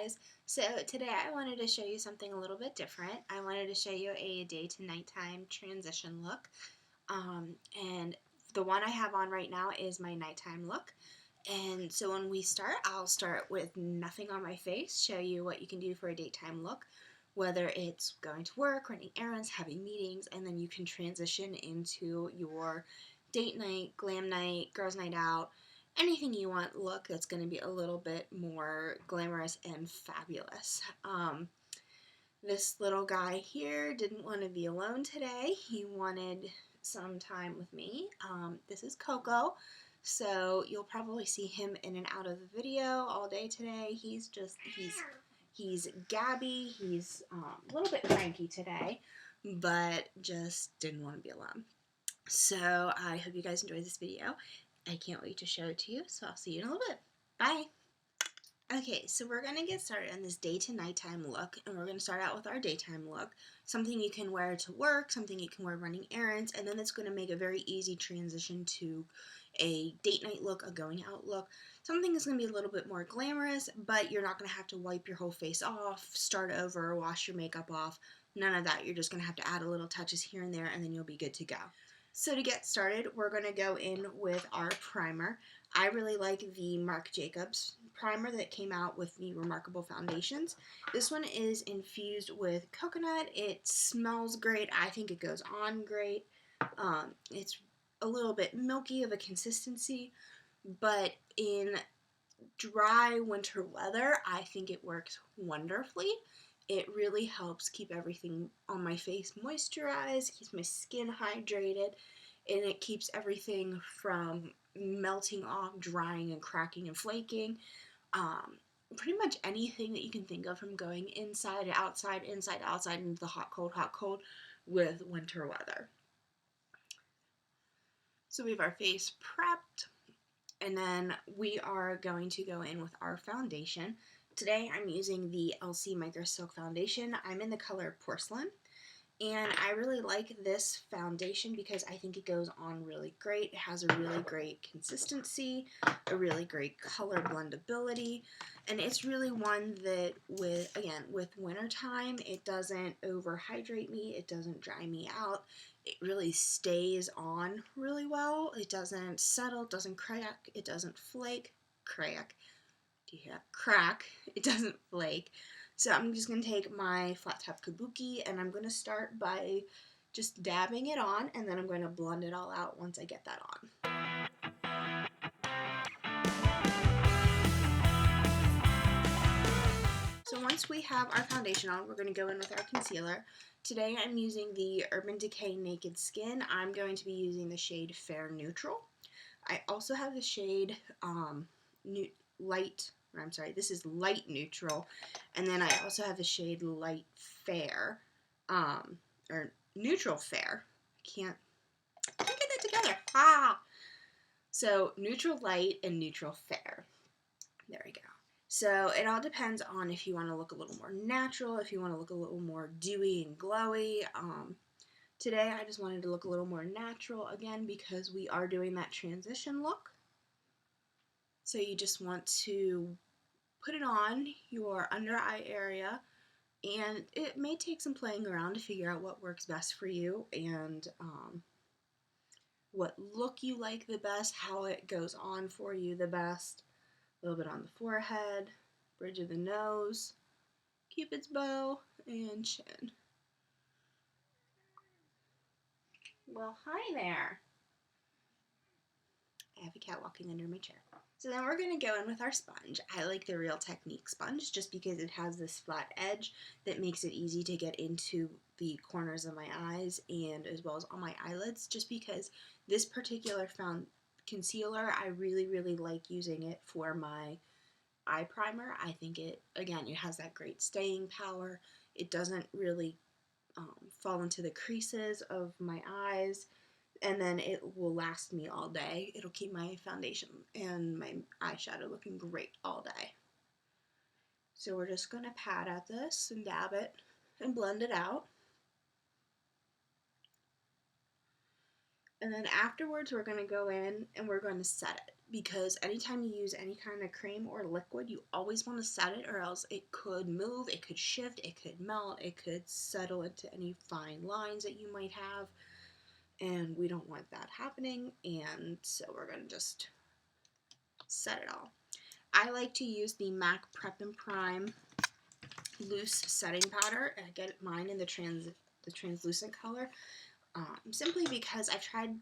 guys. So today I wanted to show you something a little bit different. I wanted to show you a day to nighttime transition look. And the one I have on right now is my nighttime look. And so when we start, I'll start with nothing on my face, show you what you can do for a daytime look, whether it's going to work, running errands, having meetings, and then you can transition into your date night, glam night, girls night out, anything you want look that's going to be a little bit more glamorous and fabulous. This little guy here didn't want to be alone today. He wanted some time with me. This is Coco, so you'll probably see him in and out of the video all day today. He's gabby. He's a little bit cranky today, but just didn't want to be alone. So I hope you guys enjoyed this video. I can't wait to show it to you, so I'll see you in a little bit. Bye! Okay, so we're going to get started on this day to nighttime look, and we're going to start out with our daytime look. Something you can wear to work, something you can wear running errands, and then it's going to make a very easy transition to a date night look, a going out look. Something that's going to be a little bit more glamorous, but you're not going to have to wipe your whole face off, start over, wash your makeup off. None of that. You're just going to have to add a little touches here and there, and then you'll be good to go. So to get started, we're going to go in with our primer. I really like the Marc Jacobs primer that came out with the Remarkable foundations. This one is infused with coconut. It smells great. I think it goes on great. It's a little bit milky of a consistency, but in dry winter weather, I think it works wonderfully. It really helps keep everything on my face moisturized, keeps my skin hydrated, and it keeps everything from melting off, drying and cracking and flaking. Pretty much anything that you can think of from going inside, outside, into the hot, cold with winter weather. So we have our face prepped, and then we are going to go in with our foundation. Today I'm using the Elcie Micro Silk Foundation. I'm in the color Porcelain, and I really like this foundation because I think it goes on really great. It has a really great consistency, a really great color blendability, and it's really one that with wintertime, it doesn't overhydrate me, it doesn't dry me out. It really stays on really well. It doesn't settle, it doesn't crack, it doesn't flake. Crack. Do you hear that? Crack. It doesn't flake. So I'm just going to take my flat top kabuki, and I'm going to start by just dabbing it on, and then I'm going to blend it all out once I get that on. So once we have our foundation on, we're going to go in with our concealer. Today I'm using the Urban Decay Naked Skin. I'm going to be using the shade Fair Neutral. I also have the shade this is Light Neutral, and then I also have the shade Light Fair, or Neutral Fair. I can't get that together. So Neutral Light and Neutral Fair. There we go. So it all depends on if you want to look a little more natural, if you want to look a little more dewy and glowy. Today I just wanted to look a little more natural again because we are doing that transition look. So you just want to put it on your under eye area, and it may take some playing around to figure out what works best for you and what look you like the best, how it goes on for you the best. A little bit on the forehead, bridge of the nose, Cupid's bow, and chin. Well, hi there. I have a cat walking under my chair. So then we're going to go in with our sponge. I like the Real Technique sponge just because it has this flat edge that makes it easy to get into the corners of my eyes and as well as on my eyelids, just because this particular concealer, I really, really like using it for my eye primer. I think it has that great staying power. It doesn't really fall into the creases of my eyes. And then it will last me all day. It'll keep my foundation and my eyeshadow looking great all day. So we're just going to pat at this and dab it and blend it out. And then afterwards we're going to go in and we're going to set it. because anytime you use any kind of cream or liquid, you always want to set it, or else it could move, it could shift, it could melt, it could settle into any fine lines that you might have, and we don't want that happening, and so we're going to just set it all. I like to use the MAC Prep and Prime loose setting powder. I get mine in the translucent color, simply because I've tried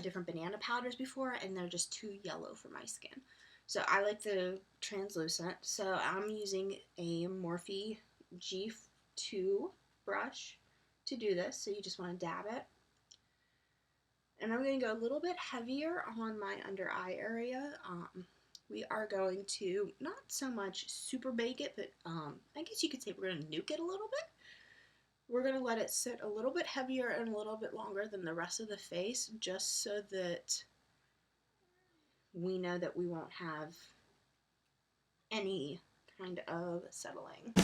different banana powders before and they're just too yellow for my skin. So I like the translucent. So I'm using a Morphe G2 brush to do this. So you just want to dab it. And I'm going to go a little bit heavier on my under eye area. We are going to not so much super bake it, but I guess you could say we're going to nuke it a little bit. We're going to let it sit a little bit heavier and a little bit longer than the rest of the face, just so that we know that we won't have any kind of settling.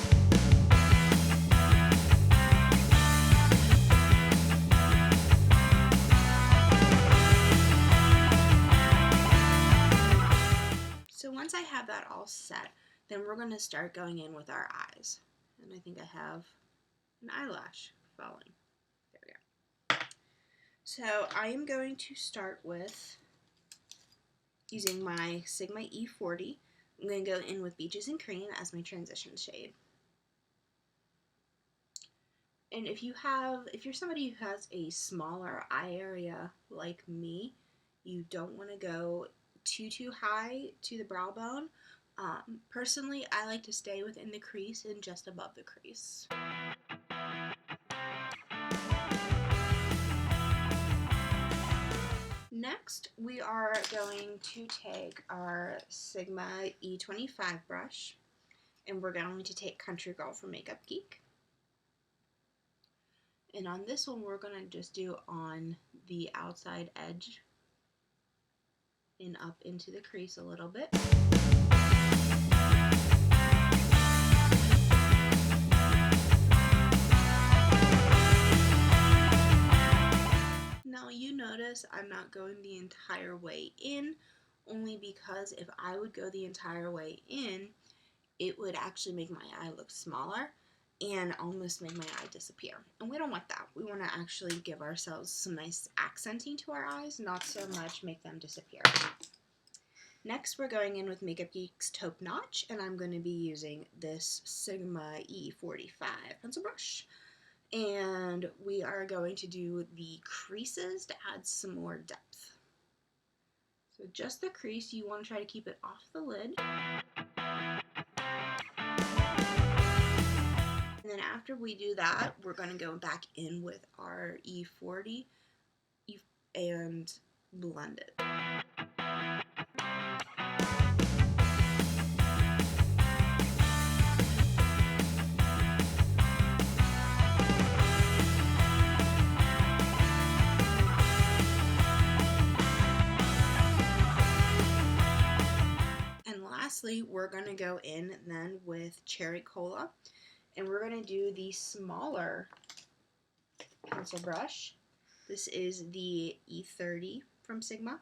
So once I have that all set, then we're going to start going in with our eyes. And I think I have an eyelash falling. There we go. So I am going to start with using my Sigma E40. I'm going to go in with Beaches and Cream as my transition shade. And if you're somebody who has a smaller eye area like me, you don't want to go too high to the brow bone. Personally, I like to stay within the crease and just above the crease. Next, we are going to take our Sigma E25 brush, and we're going to take Country Girl from Makeup Geek. And on this one, we're going to just do on the outside edge and up into the crease a little bit. Now you notice I'm not going the entire way in, only because if I would go the entire way in, it would actually make my eye look smaller and almost make my eye disappear. And we don't want that. We want to actually give ourselves some nice accenting to our eyes, not so much make them disappear. Next, we're going in with Makeup Geek's Taupe Notch, and I'm going to be using this Sigma E45 pencil brush. And we are going to do the creases to add some more depth. So just the crease, you want to try to keep it off the lid. And then after we do that, we're going to go back in with our E40 and blend it. Lastly, we're going to go in then with Cherry Cola, and we're going to do the smaller pencil brush. This is the E30 from Sigma,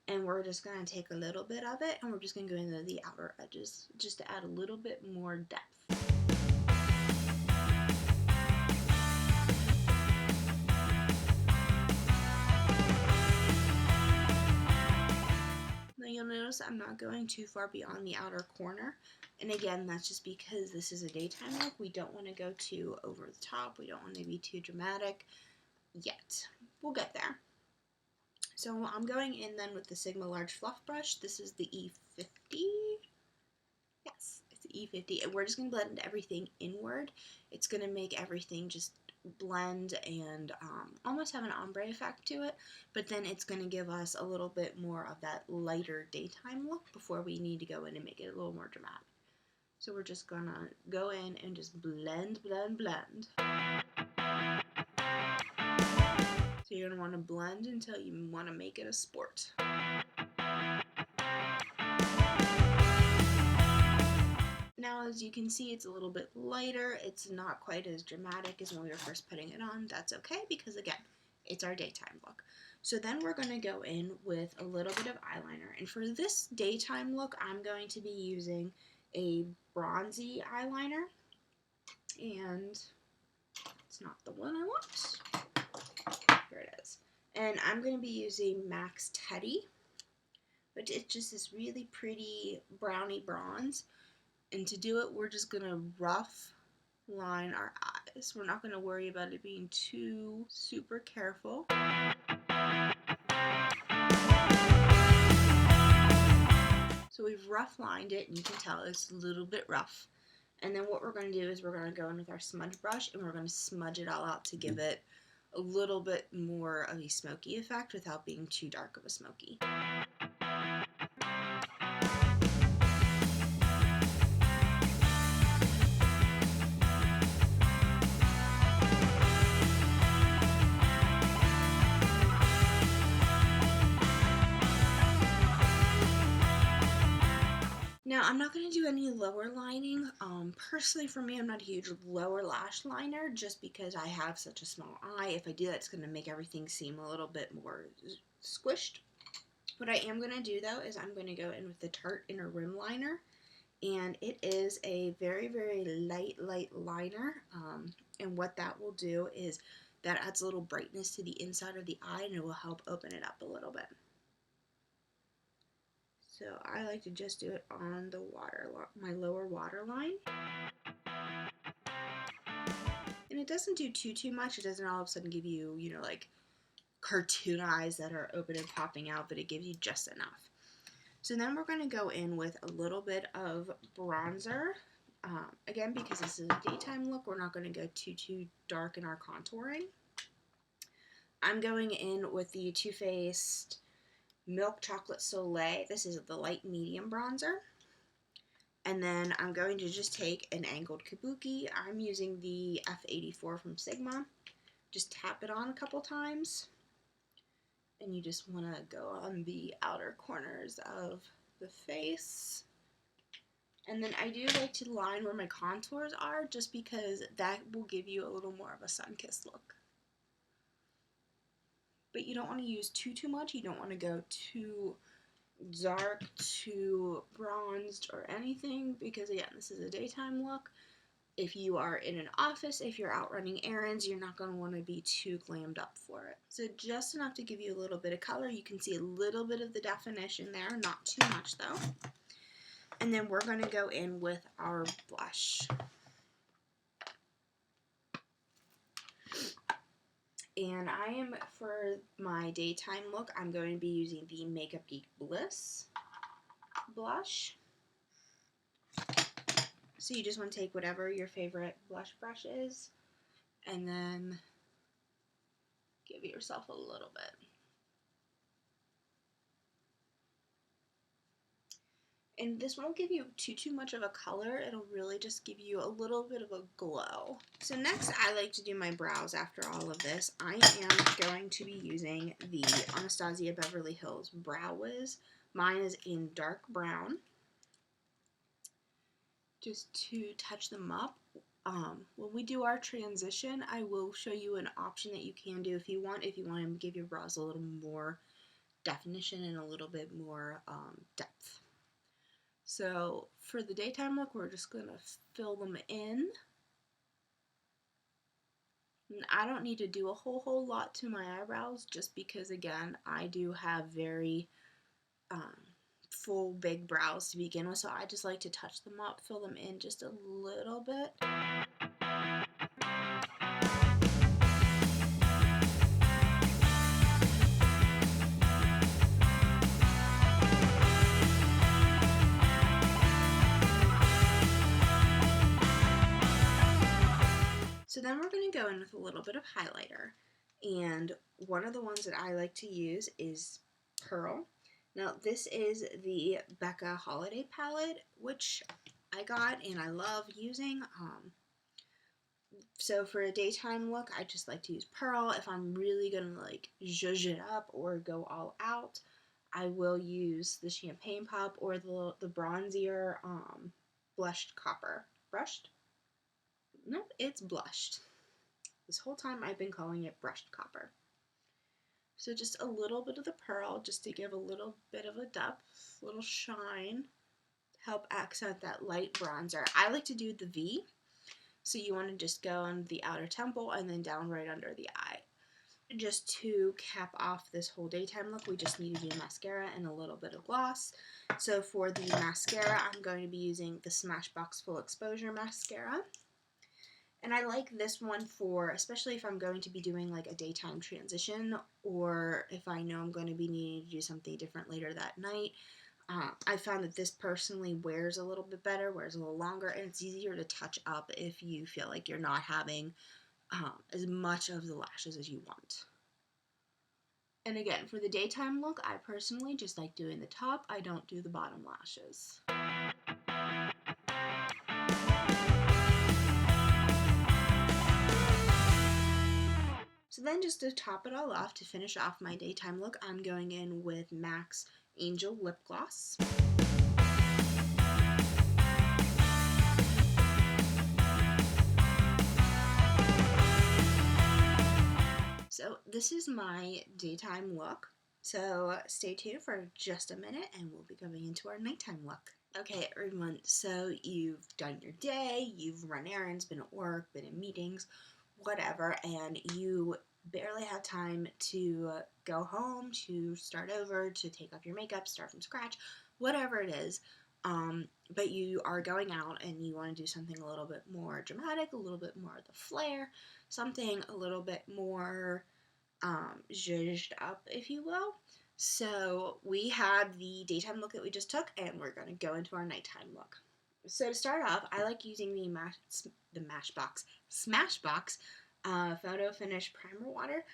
and we're just going to take a little bit of it, and we're just going to go into the outer edges just to add a little bit more depth. Now you'll notice I'm not going too far beyond the outer corner, and again, that's just because this is a daytime look. We don't want to go too over the top. We don't want to be too dramatic yet. We'll get there. So I'm going in then with the Sigma Large Fluff Brush. This is the E50. Yes, it's the E50, and we're just going to blend everything inward. It's going to make everything just blend and almost have an ombre effect to it, but then it's going to give us a little bit more of that lighter daytime look before we need to go in and make it a little more dramatic. So we're just going to go in and just blend. So you're going to want to blend until you want to make it a sport. Now, as you can see, it's a little bit lighter. It's not quite as dramatic as when we were first putting it on. That's okay because, again, it's our daytime look. So then we're going to go in with a little bit of eyeliner. And for this daytime look, I'm going to be using a bronzy eyeliner. And it's not the one I want. Here it is. And I'm going to be using MAC's Teddy, which is just this really pretty brownie bronze. And to do it, we're just going to rough line our eyes. We're not going to worry about it being too super careful. So we've rough lined it, and you can tell it's a little bit rough. And then what we're going to do is we're going to go in with our smudge brush, and we're going to smudge it all out to give it a little bit more of a smoky effect without being too dark of a smoky. Now, I'm not going to do any lower lining. Personally, for me, I'm not a huge lower lash liner just because I have such a small eye. If I do that, it's going to make everything seem a little bit more squished. What I am going to do, though, is I'm going to go in with the Tarte Inner Rim Liner. And it is a very, very light liner. And what that will do is that adds a little brightness to the inside of the eye, and it will help open it up a little bit. So I like to just do it on the my lower waterline. And it doesn't do too much. It doesn't all of a sudden give you, you know, like cartoon eyes that are open and popping out, but it gives you just enough. So then we're going to go in with a little bit of bronzer. Again, because this is a daytime look, we're not going to go too dark in our contouring. I'm going in with the Too Faced Milk Chocolate Soleil. This is the light medium bronzer. And then I'm going to just take an angled kabuki. I'm using the F84 from Sigma. Just tap it on a couple times. And you just want to go on the outer corners of the face. And then I do like to line where my contours are just because that will give you a little more of a sun-kissed look. But you don't want to use too much. You don't want to go too dark, too bronzed or anything because, again, this is a daytime look. If you are in an office, if you're out running errands, you're not going to want to be too glammed up for it. So just enough to give you a little bit of color. You can see a little bit of the definition there, not too much though. And then we're going to go in with our blush. And for my daytime look, I'm going to be using the Makeup Geek Bliss blush. So you just want to take whatever your favorite blush brush is and then give yourself a little bit. And this won't give you too much of a color. It'll really just give you a little bit of a glow. So next, I like to do my brows after all of this. I am going to be using the Anastasia Beverly Hills Brow Wiz. Mine is in dark brown. Just to touch them up. When we do our transition, I will show you an option that you can do if you want to give your brows a little more definition and a little bit more depth. So for the daytime look, we're just going to fill them in. And I don't need to do a whole lot to my eyebrows just because, again, I do have very full big brows to begin with, so I just like to touch them up, fill them in just a little bit. So then we're going to go in with a little bit of highlighter. And one of the ones that I like to use is Pearl. Now this is the BECCA Holiday Palette, which I got and I love using. So for a daytime look, I just like to use Pearl. If I'm really going to like zhuzh it up or go all out, I will use the Champagne Pop or the bronzier blushed copper. Brushed? Nope, it's blushed. This whole time I've been calling it brushed copper. So just a little bit of the pearl just to give a little bit of a depth, little shine, to help accent that light bronzer. I like to do the V, so you want to just go on the outer temple and then down right under the eye. Just to cap off this whole daytime look, we just need to do mascara and a little bit of gloss. So for the mascara, I'm going to be using the Smashbox Full Exposure Mascara. And I like this one for, especially if I'm going to be doing like a daytime transition, or if I know I'm going to be needing to do something different later that night. I found that this personally wears a little bit better, wears a little longer, and it's easier to touch up if you feel like you're not having as much of the lashes as you want. And again, for the daytime look, I personally just like doing the top. I don't do the bottom lashes. So then just to top it all off, to finish off my daytime look, I'm going in with MAC's Angel Lip Gloss. So this is my daytime look. So stay tuned for just a minute and we'll be going into our nighttime look. Okay, everyone, so you've done your day, you've run errands, been at work, been in meetings, whatever, and you barely have time to go home, to start over, to take off your makeup, start from scratch, whatever it is. But you are going out and you want to do something a little bit more dramatic, a little bit more of the flair, something a little bit more zhuzhed up, if you will. So we had the daytime look that we just took, and we're going to go into our nighttime look. So to start off, I like using the Smashbox Photo Finish Primer Water.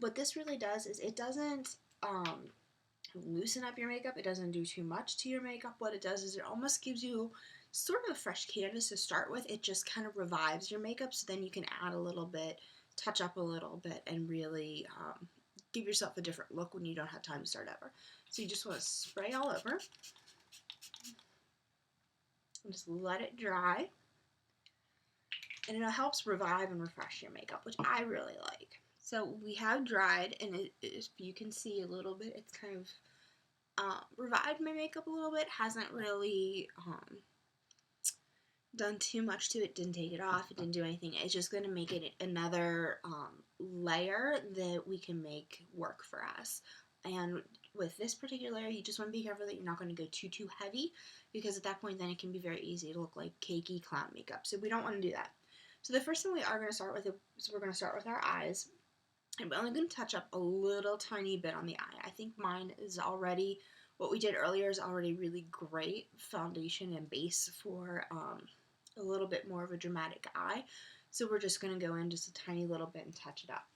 What this really does is it doesn't loosen up your makeup. It doesn't do too much to your makeup. What it does is it almost gives you sort of a fresh canvas to start with. It just kind of revives your makeup, so then you can add a little bit, touch up a little bit, and really give yourself a different look when you don't have time to start over. So you just want to spray all over and just let it dry. And it helps revive and refresh your makeup, which I really like. So we have dried, and if you can see a little bit, it's kind of revived my makeup a little bit. Hasn't really done too much to it. Didn't take it off. It didn't do anything. It's just going to make it another layer that we can make work for us. And with this particular layer, you just want to be careful that you're not going to go too heavy, because at that point then it can be very easy to look like cakey clown makeup. So we don't want to do that. So the first thing we are going to start with is we're going to start with our eyes. I'm only going to touch up a little tiny bit on the eye. I think mine is already, what we did earlier is already really great foundation and base for a little bit more of a dramatic eye. So we're just going to go in just a tiny little bit and touch it up.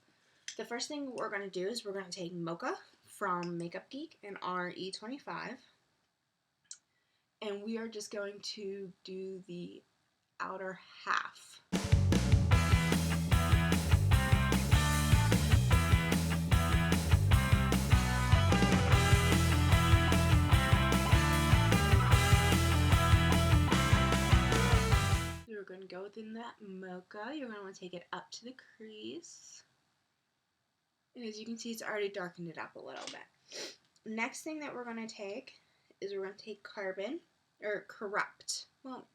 The first thing we're going to do is we're going to take Mocha from Makeup Geek in our E25. And we are just going to do the outer half. You're going to go within that Mocha. You're going to want to take it up to the crease. And as you can see, it's already darkened it up a little bit. Next thing that we're going to take is we're going to take Corrupt. Well,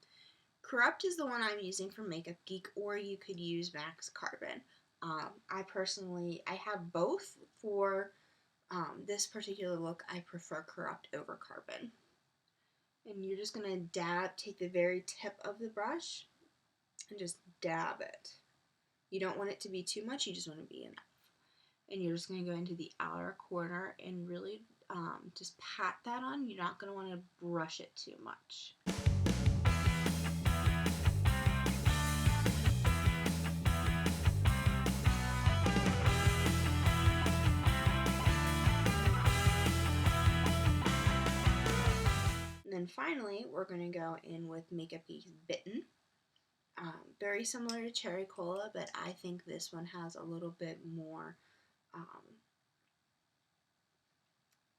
Corrupt is the one I'm using from Makeup Geek, or you could use MAC's Carbon. I have both. For this particular look, I prefer Corrupt over Carbon. And you're just going to take the very tip of the brush and just dab it. You don't want it to be too much, you just want it to be enough. And you're just going to go into the outer corner and really just pat that on. You're not going to want to brush it too much. And then finally, we're going to go in with Makeup Geek's Bitten. Very similar to Cherry Cola, but I think this one has a little bit more, a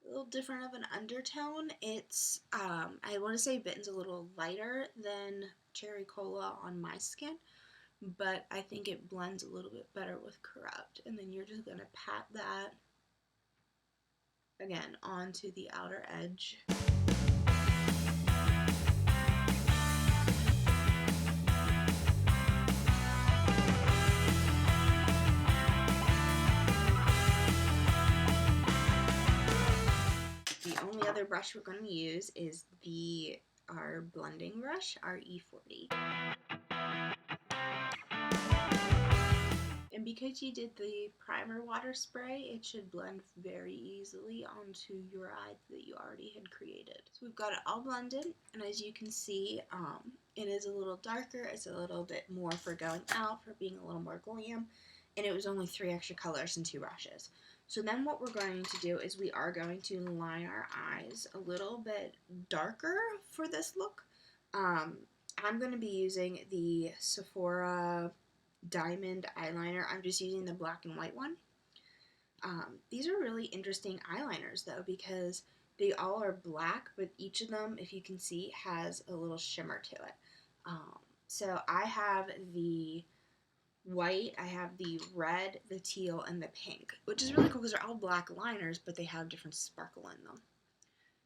little different of an undertone. It's, I want to say Bitten's a little lighter than Cherry Cola on my skin, but I think it blends a little bit better with Corrupt. And then you're just going to pat that again, onto the outer edge. The only other brush we're going to use is our blending brush, our E40. And because you did the primer water spray, it should blend very easily onto your eye that you already had created. So we've got it all blended, and as you can see, it is a little darker. It's a little bit more for going out, for being a little more glam, and it was only 3 extra colors and 2 brushes. So then what we're going to do is we are going to line our eyes a little bit darker for this look. I'm going to be using the Sephora Diamond eyeliner. I'm just using the black and white one. These are really interesting eyeliners though, because they all are black, but each of them, if you can see, has a little shimmer to it. So I have the white, I have the red, the teal, and the pink, which is really cool because they're all black liners, but they have different sparkle in them.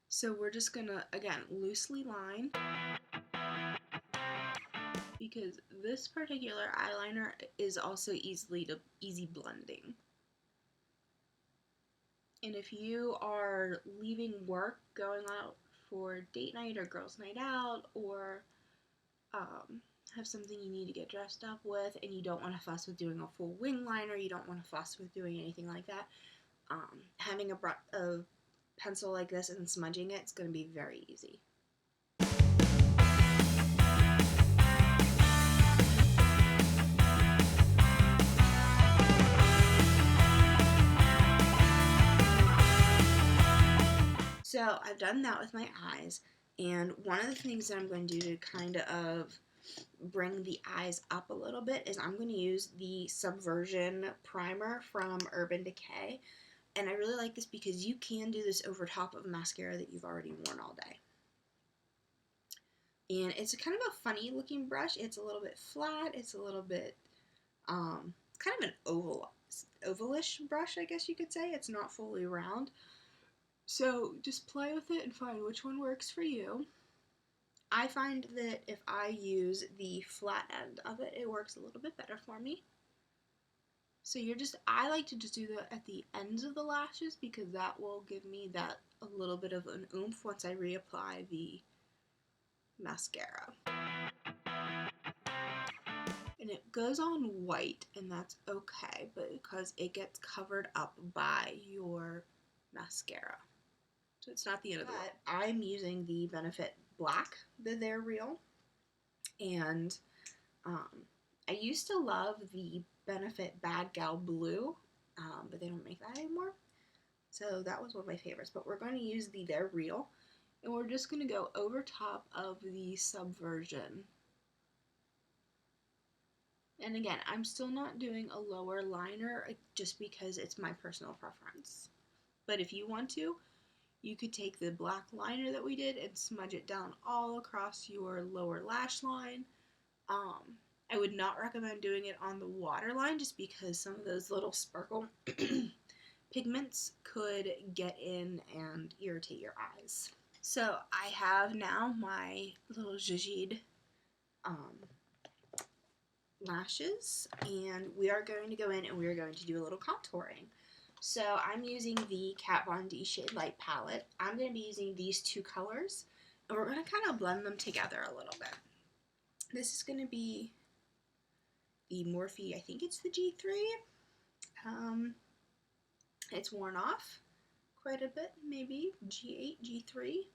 So we're just gonna, again, loosely line, because this particular eyeliner is also easy blending. And if you are leaving work, going out for date night or girls' night out, or have something you need to get dressed up with, and you don't want to fuss with doing a full wing liner, you don't want to fuss with doing anything like that, having a pencil like this and smudging it's going to be very easy. So I've done that with my eyes, and one of the things that I'm going to do to kind of bring the eyes up a little bit is I'm going to use the Subversion primer from Urban Decay, and I really like this because you can do this over top of mascara that you've already worn all day. And it's kind of a funny looking brush. It's a little bit flat, it's a little bit, it's kind of an ovalish brush, I guess you could say. It's not fully round. So just play with it and find which one works for you. I find that if I use the flat end of it, it works a little bit better for me. So I like to just do that at the ends of the lashes because that will give me that a little bit of an oomph once I reapply the mascara. And it goes on white, and that's okay, but because it gets covered up by your mascara. So it's not the end of the world. I'm using the Benefit Black, They're Real, and I used to love the Benefit Bad Gal Blue, but they don't make that anymore. So that was one of my favorites. But we're going to use the They're Real, and we're just going to go over top of the Subversion. And again, I'm still not doing a lower liner just because it's my personal preference. But if you want to, you could take the black liner that we did and smudge it down all across your lower lash line. I would not recommend doing it on the waterline just because some of those little sparkle pigments could get in and irritate your eyes. So I have now my little zhuzhed lashes, and we are going to go in and we are going to do a little contouring. So I'm using the Kat Von D Shade Light palette. I'm going to be using these 2 colors, and we're going to kind of blend them together a little bit. This is going to be the Morphe, I think it's the G3. It's worn off quite a bit, maybe G8, G3.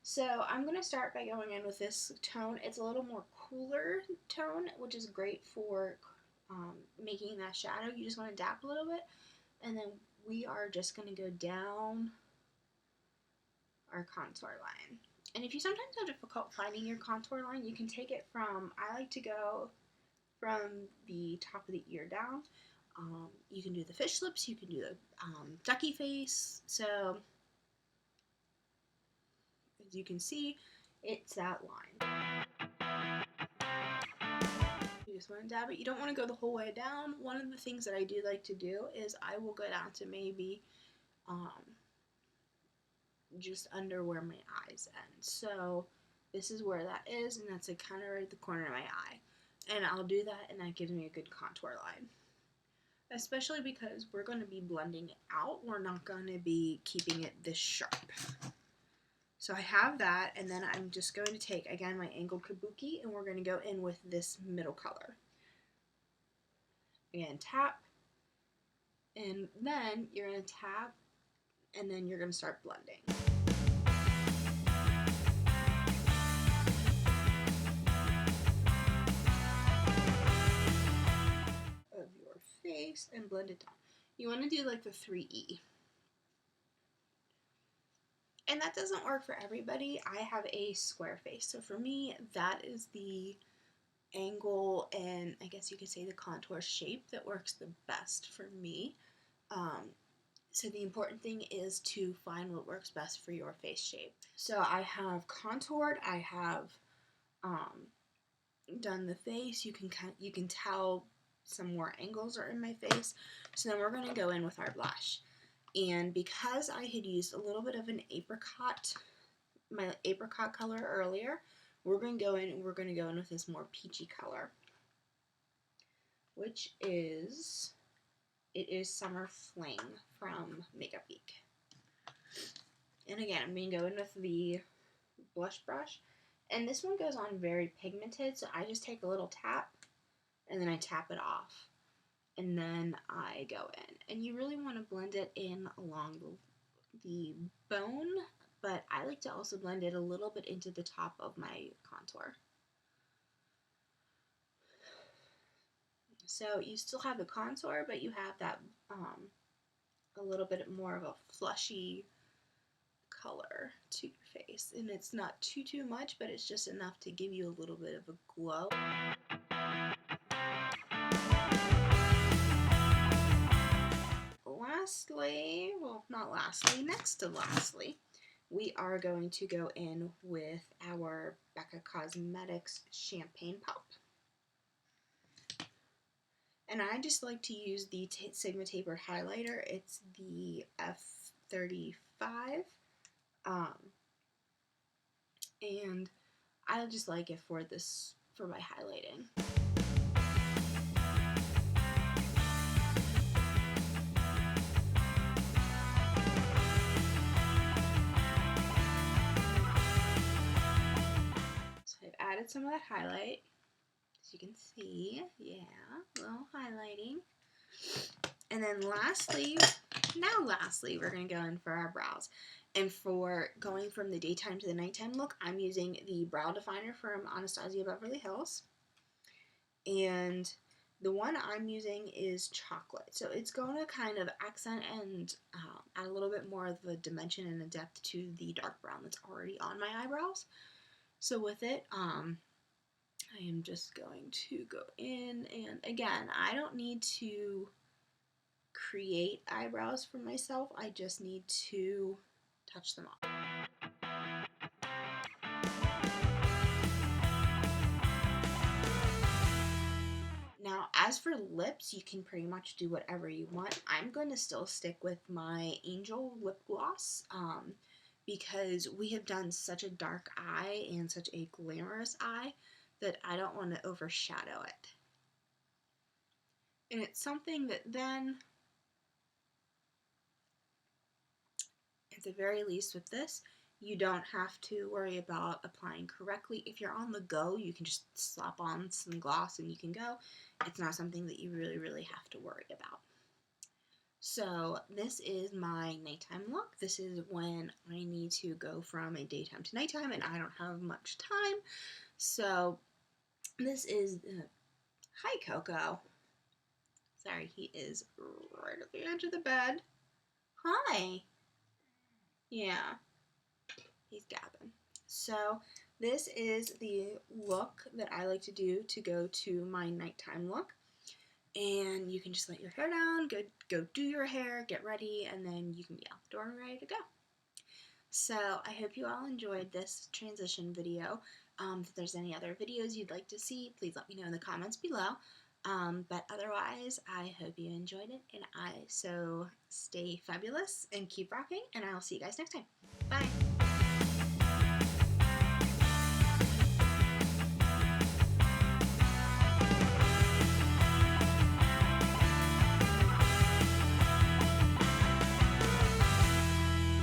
So I'm going to start by going in with this tone. It's a little more cooler tone, which is great for making that shadow. You just want to dap a little bit, and then we are just going to go down our contour line. And if you sometimes have difficult finding your contour line, you can take it from, I like to go from the top of the ear down. You can do the fish lips, you can do the ducky face. So as you can see, it's that line. You just want to dab it. You don't want to go the whole way down. One of the things that I do like to do is I will go down to maybe just under where my eyes end. So this is where that is, and that's like kind of right at the corner of my eye. And I'll do that, and that gives me a good contour line. Especially because we're going to be blending it out. We're not going to be keeping it this sharp. So I have that, and then I'm just going to take, again, my angled kabuki, and we're going to go in with this middle color. Again, tap, and then you're going to tap, and then you're going to start blending. Of your face and blend it down. You want to do like the 3E. And that doesn't work for everybody. I have a square face, so for me, that is the angle and I guess you could say the contour shape that works the best for me. So the important thing is to find what works best for your face shape. So I have contoured, I have done the face. You can tell some more angles are in my face. So then we're going to go in with our blush. And because I had used a little bit of an apricot, my apricot color earlier, we're going to go in and we're going to go in with this more peachy color, which is, it is Summer Fling from Makeup Geek. And again, I'm going to go in with the blush brush. And this one goes on very pigmented, so I just take a little tap and then I tap it off. And then I go in. And you really want to blend it in along the bone, but I like to also blend it a little bit into the top of my contour. So you still have the contour, but you have that a little bit more of a flushy color to your face. And it's not too much, but it's just enough to give you a little bit of a glow. Lastly, well, not lastly, next to lastly, we are going to go in with our BECCA Cosmetics Champagne Pop. And I just like to use the Sigma Tapered highlighter. It's the F35. And I just like it for my highlighting. Added some of that highlight, as you can see. Yeah, a little highlighting. And then lastly, we're going to go in for our brows. And for going from the daytime to the nighttime look, I'm using the brow definer from Anastasia Beverly Hills. And the one I'm using is chocolate. So it's going to kind of accent and add a little bit more of a dimension and a depth to the dark brown that's already on my eyebrows. So with it, I am just going to go in, and again, I don't need to create eyebrows for myself, I just need to touch them up. Now, as for lips, you can pretty much do whatever you want. I'm going to still stick with my Angel lip gloss, because we have done such a dark eye and such a glamorous eye that I don't want to overshadow it. And it's something that then, at the very least with this, you don't have to worry about applying correctly. If you're on the go, you can just slap on some gloss and you can go. It's not something that you really have to worry about. So this is my nighttime look. This is when I need to go from a daytime to nighttime and I don't have much time. So this is, hi Coco. Sorry, he is right at the edge of the bed. Hi. Yeah, he's gabbing. So this is the look that I like to do to go to my nighttime look. And you can just let your hair down, go do your hair, get ready, and then you can be out the door and ready to go. So I hope you all enjoyed this transition video. If there's any other videos you'd like to see, please let me know in the comments below. But otherwise, I hope you enjoyed it, and so stay fabulous and keep rocking, and I'll see you guys next time. Bye!